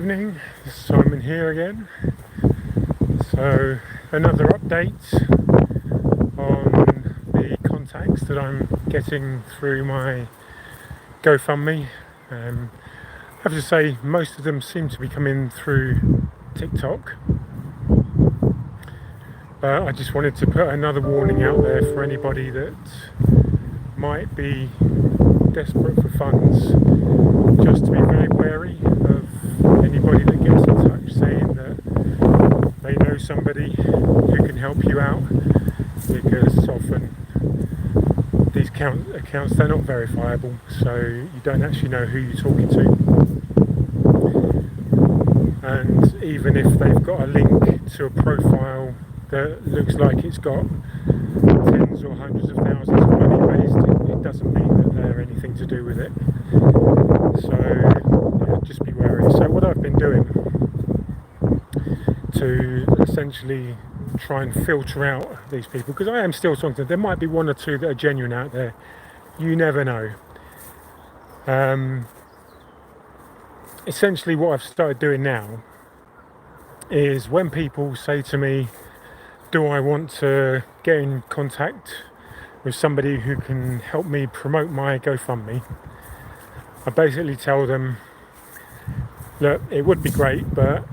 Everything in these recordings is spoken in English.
Evening, Simon here again. So another update on the contacts that I'm getting through my GoFundMe. I have to say most of them seem to be coming through TikTok, but I just wanted to put another warning out there for anybody that might be desperate for funds, just to be very wary of anybody that gets in touch saying that they know somebody who can help you out, because often these accounts, they're not verifiable, so you don't actually know who you're talking to. And even if they've got a link to a profile that looks like it's got tens or hundreds of thousands of money raised, it doesn't mean that they're anything to do with it. So yeah, just be wary. So what I've been doing to essentially try and filter out these people, because I am still talking to them, there might be one or two that are genuine out there, you never know. Essentially what I've started doing now is, when people say to me, do I want to get in contact with somebody who can help me promote my GoFundMe, I basically tell them, look, it would be great, but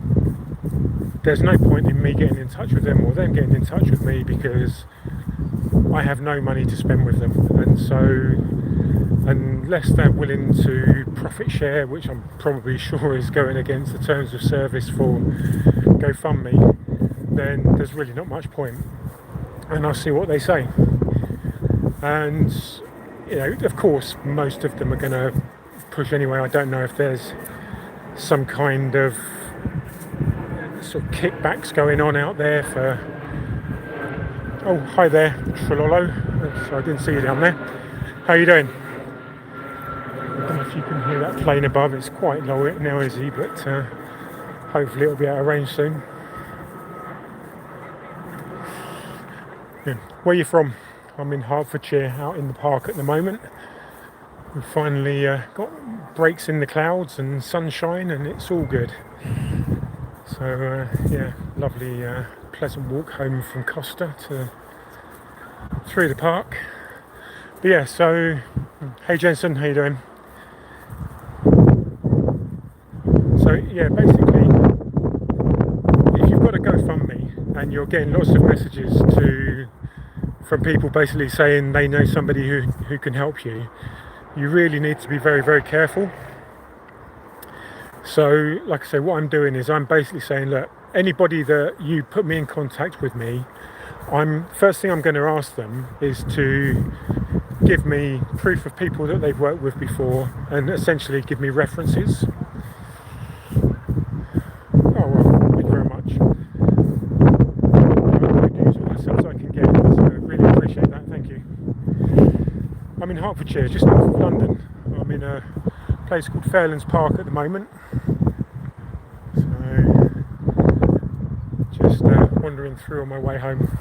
there's no point in me getting in touch with them or them getting in touch with me, because I have no money to spend with them. And so unless they're willing to profit share, which I'm probably sure is going against the terms of service for GoFundMe, then there's really not much point. And I'll see what they say. And of course most of them are going to push anyway. I don't know if there's some kind of sort of kickbacks going on out there for... Oh, hi there, Trelolo. So I didn't see you down there. How are you doing? I don't know if you can hear that plane above. It's quite low now, is he? But hopefully it'll be out of range soon. Yeah. Where are you from? I'm in Hertfordshire, out in the park at the moment. We've finally got breaks in the clouds and sunshine, and it's all good. So yeah, lovely, pleasant walk home from Costa through the park. But yeah, so hey Jensen, how you doing? So yeah, basically, if you've got a GoFundMe and you're getting lots of messages from people basically saying they know somebody who can help you, you really need to be very, very careful. So like I say, what I'm doing is I'm basically saying, look, anybody that you put me in contact with me, first thing I'm going to ask them is to give me proof of people that they've worked with before, and essentially give me references. Oh well, thank you very much. I'll use all the subs I can get, so I really appreciate that, thank you. I'm in Hertfordshire, just north of London. I'm in a place called Fairlands Park at the moment. So just wandering through on my way home.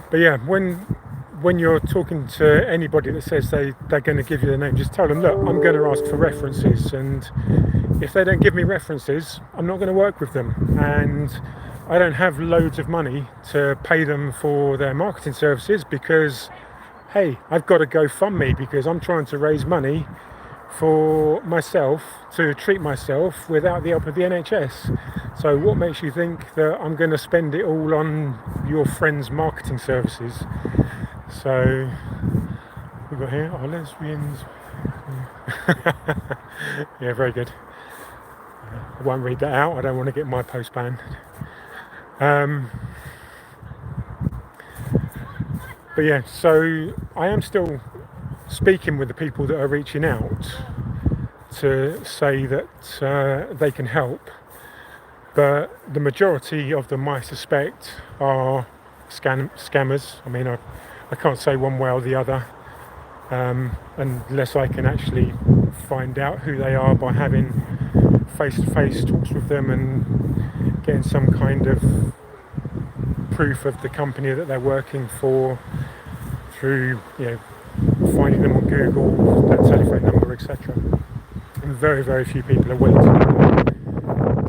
But yeah, when you're talking to anybody that says they're going to give you their name, just tell them, look, I'm going to ask for references, and if they don't give me references, I'm not going to work with them. And I don't have loads of money to pay them for their marketing services, because hey, I've got to GoFundMe because I'm trying to raise money for myself to treat myself without the help of the NHS. So what makes you think that I'm going to spend it all on your friend's marketing services? So we've got here, are lesbians? Yeah, very good. I won't read that out, I don't want to get my post banned. But yeah, so I am still speaking with the people that are reaching out to say that they can help, but the majority of them, I suspect, are scammers. I mean, I can't say one way or the other unless I can actually find out who they are by having face-to-face talks with them and getting some kind of proof of the company that they're working for through, finding them on Google, their telephone number, etc. very, very few people are willing to do that.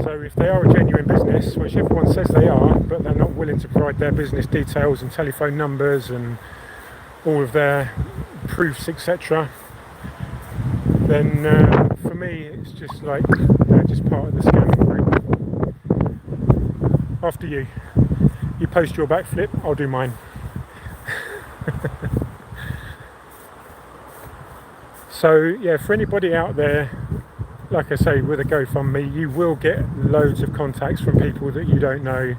So if they are a genuine business, which everyone says they are, but they're not willing to provide their business details and telephone numbers and all of their proofs, etc., then for me it's just like they're just part of the scamming group. After you post your backflip, I'll do mine. So yeah, for anybody out there, like I say, with a GoFundMe, you will get loads of contacts from people that you don't know,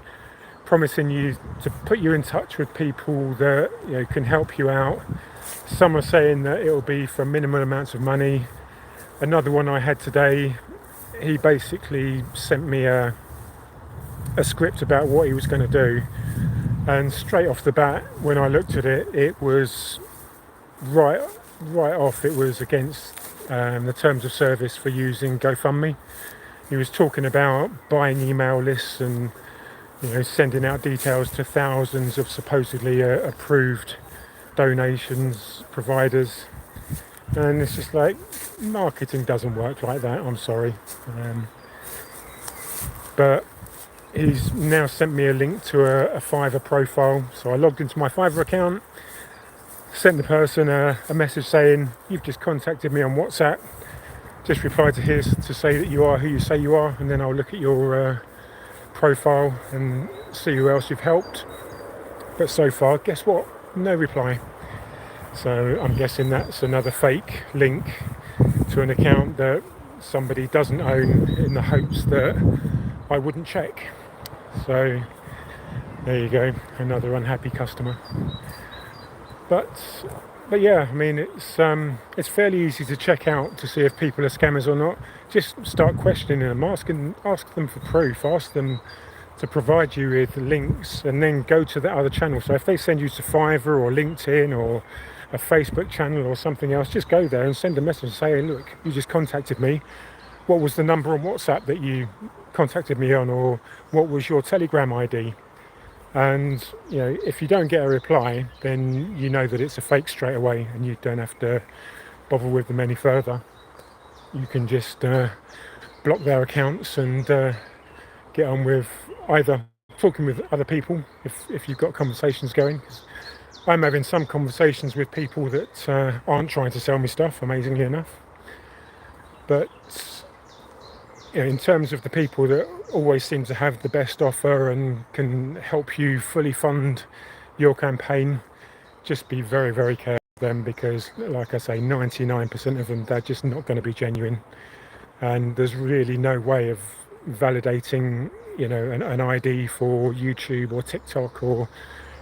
promising you to put you in touch with people that can help you out. Some are saying that it will be for minimal amounts of money. Another one I had today, he basically sent me a script about what he was going to do, and straight off the bat, when I looked at it, it was right off. It was against the terms of service for using GoFundMe. He was talking about buying email lists and sending out details to thousands of supposedly approved donations providers, and it's just like, marketing doesn't work like that. I'm sorry, but he's now sent me a link to a Fiverr profile. So I logged into my Fiverr account, sent the person a message saying, you've just contacted me on WhatsApp, just reply to his to say that you are who you say you are, and then I'll look at your profile and see who else you've helped. But so far, guess what? No reply. So I'm guessing that's another fake link to an account that somebody doesn't own, in the hopes that I wouldn't check. So there you go, another unhappy customer. But yeah, I mean, it's fairly easy to check out to see if people are scammers or not. Just start questioning them, ask them for proof, ask them to provide you with links, and then go to the other channel. So if they send you to Fiverr or LinkedIn or a Facebook channel or something else, just go there and send a message saying, look, you just contacted me. What was the number on WhatsApp that you contacted me on, or what was your Telegram ID? And if you don't get a reply, then you know that it's a fake straight away, and you don't have to bother with them any further. You can just block their accounts and get on with either talking with other people if you've got conversations going. 'Cause I'm having some conversations with people that aren't trying to sell me stuff, amazingly enough. But in terms of the people that always seem to have the best offer and can help you fully fund your campaign, just be very, very careful with them, because like I say, 99% of them, they're just not going to be genuine, and there's really no way of validating an ID for YouTube or TikTok or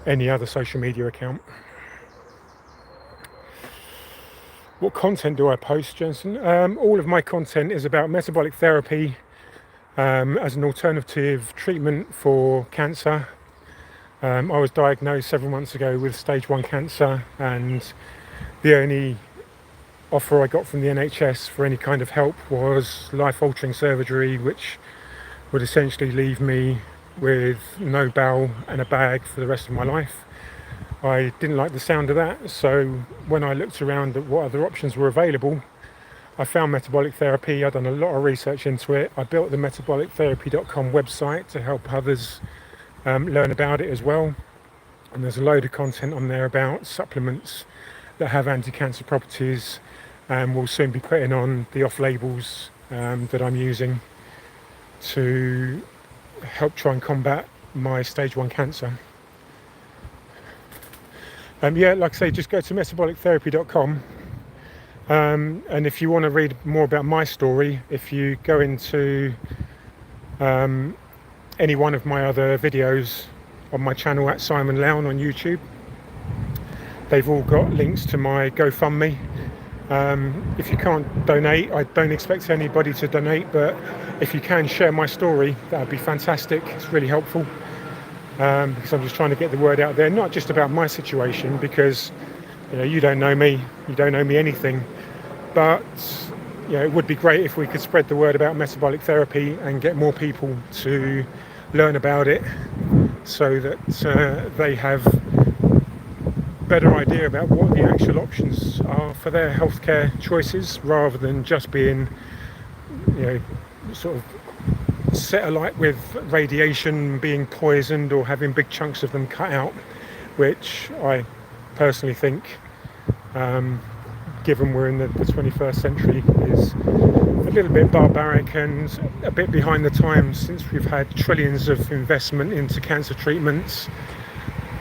any other social media account. What content do I post, Jensen? All of my content is about metabolic therapy as an alternative treatment for cancer. I was diagnosed several months ago with stage 1 cancer, and the only offer I got from the NHS for any kind of help was life-altering surgery, which would essentially leave me with no bowel and a bag for the rest of my life. I didn't like the sound of that, so when I looked around at what other options were available, I found metabolic therapy. I've done a lot of research into it. I built the metabolictherapy.com website to help others learn about it as well. And there's a load of content on there about supplements that have anti-cancer properties, and we'll soon be putting on the off-labels that I'm using to help try and combat my stage 1 cancer. Yeah, like I say, just go to metabolictherapy.com, and if you want to read more about my story, if you go into any one of my other videos on my channel at Simon Lown on YouTube, they've all got links to my GoFundMe. If you can't donate, I don't expect anybody to donate, but if you can share my story, that would be fantastic. It's really helpful. Because I'm just trying to get the word out there, not just about my situation, because you don't know me, you don't know me anything, but it would be great if we could spread the word about metabolic therapy and get more people to learn about it, so that they have a better idea about what the actual options are for their healthcare choices, rather than just being sort of set alight with radiation, being poisoned or having big chunks of them cut out, which I personally think, given we're in the 21st century, is a little bit barbaric and a bit behind the times, since we've had trillions of investment into cancer treatments,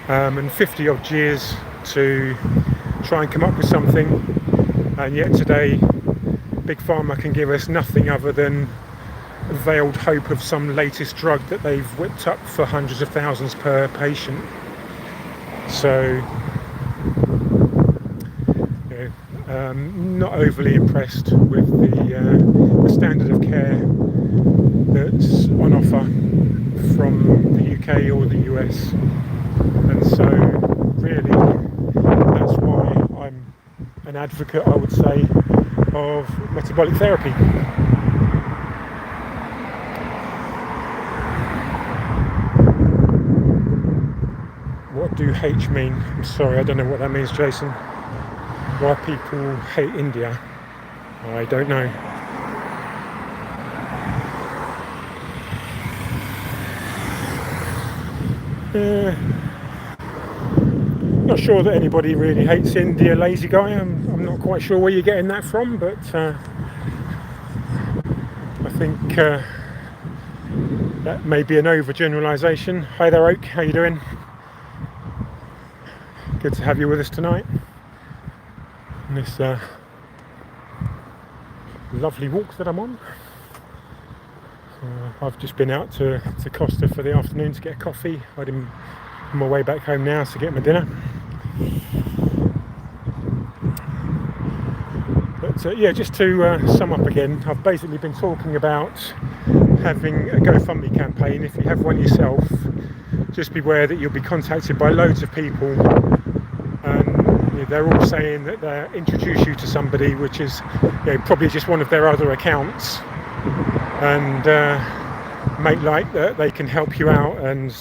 and 50 odd years to try and come up with something, and yet today Big Pharma can give us nothing other than a veiled hope of some latest drug that they've whipped up for hundreds of thousands per patient. So not overly impressed with the standard of care that's on offer from the UK or the US, and so really that's why I'm an advocate, I would say, of metabolic therapy. What do H mean? I'm sorry, I don't know what that means, Jason. Why people hate India? I don't know. Not sure that anybody really hates India, lazy guy. I'm not quite sure where you're getting that from, but I think that may be an overgeneralisation. Hi there, Oak. How you doing? Good to have you with us tonight on this lovely walk that I'm on. I've just been out to Costa for the afternoon to get a coffee. I'm on my way back home now to get my dinner. But yeah, just to sum up again, I've basically been talking about having a GoFundMe campaign. If you have one yourself, just beware that you'll be contacted by loads of people, and they're all saying that they introduce you to somebody which is probably just one of their other accounts, and make like that they can help you out. And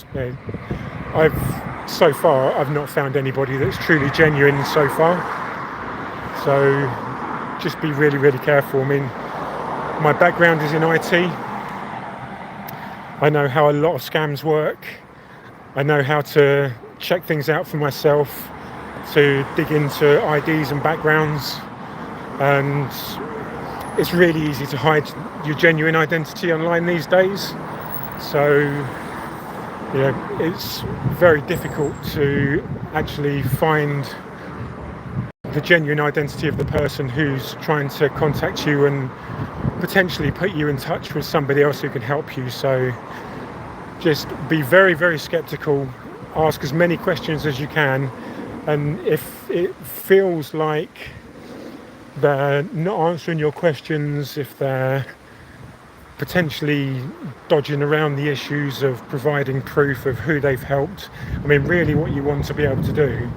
so far I've not found anybody that's truly genuine so far, so just be really, really careful. I mean, my background is in IT. I know how a lot of scams work. I know how to check things out for myself, to dig into IDs and backgrounds, and it's really easy to hide your genuine identity online these days. So it's very difficult to actually find the genuine identity of the person who's trying to contact you and potentially put you in touch with somebody else who can help you. So just be very, very skeptical, ask as many questions as you can, and if it feels like they're not answering your questions, if they're potentially dodging around the issues of providing proof of who they've helped, I mean, really what you want to be able to do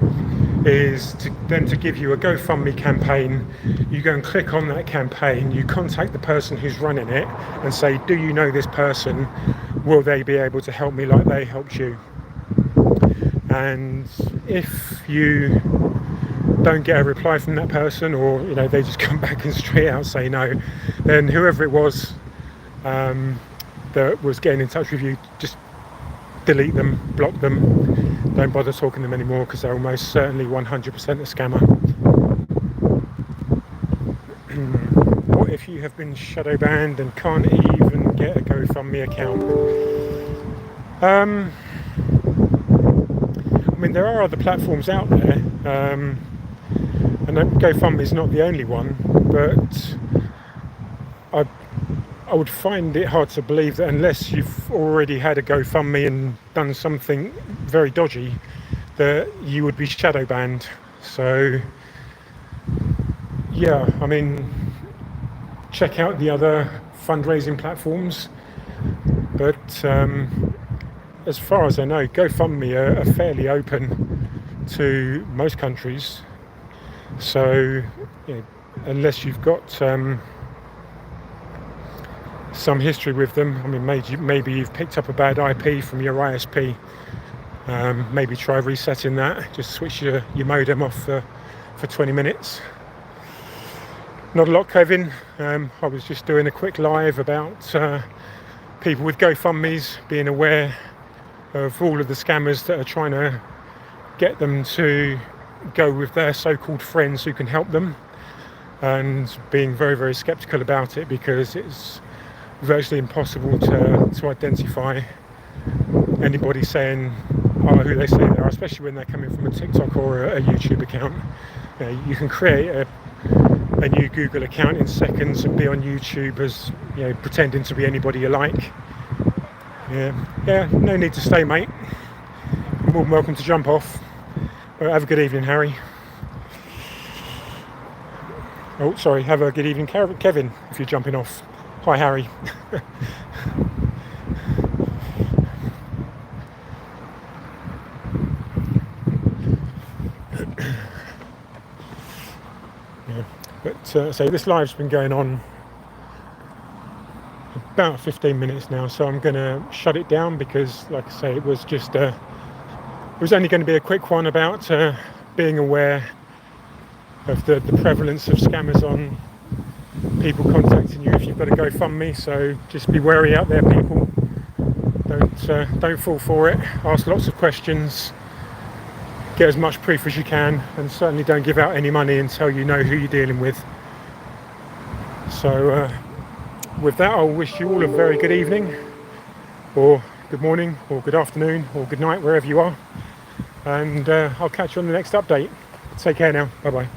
is to give you a GoFundMe campaign. You go and click on that campaign, you contact the person who's running it and say, do you know this person? Will they be able to help me like they helped you? And if you don't get a reply from that person, or they just come back and straight out say no, then whoever it was that was getting in touch with you, just delete them, block them, don't bother talking to them anymore, because they're almost certainly 100% a scammer. What if you have been shadow banned and can't even get a GoFundMe account? I mean, there are other platforms out there, and GoFundMe is not the only one, but I would find it hard to believe that unless you've already had a GoFundMe and done something very dodgy, that you would be shadow banned. So yeah, I mean, check out the other fundraising platforms, but as far as I know, GoFundMe are fairly open to most countries. So unless you've got some history with them, I mean, maybe you've picked up a bad IP from your ISP, maybe try resetting that, just switch your modem off for 20 minutes. Not a lot, Kevin. I was just doing a quick live about people with GoFundMes being aware of all of the scammers that are trying to get them to go with their so-called friends who can help them, and being very, very skeptical about it because it's virtually impossible to identify anybody saying who they say they are, especially when they're coming from a TikTok or a YouTube account. You can create a new Google account in seconds and be on YouTube as pretending to be anybody you like. Yeah, no need to stay, mate. You're more than welcome to jump off. Have a good evening, Harry. Oh, sorry, have a good evening, Kevin, if you're jumping off. Hi, Harry. But so this live's been going on about 15 minutes now, so I'm going to shut it down because, like I say, it was just it was only going to be a quick one about being aware of the prevalence of scammers on people contacting you if you've got a GoFundMe. So just be wary out there, people. Don't fall for it. Ask lots of questions. Get as much proof as you can, and certainly don't give out any money until you know who you're dealing with. So with that, I'll wish you all a very good evening, or good morning, or good afternoon, or good night, wherever you are. And I'll catch you on the next update. Take care now. Bye bye.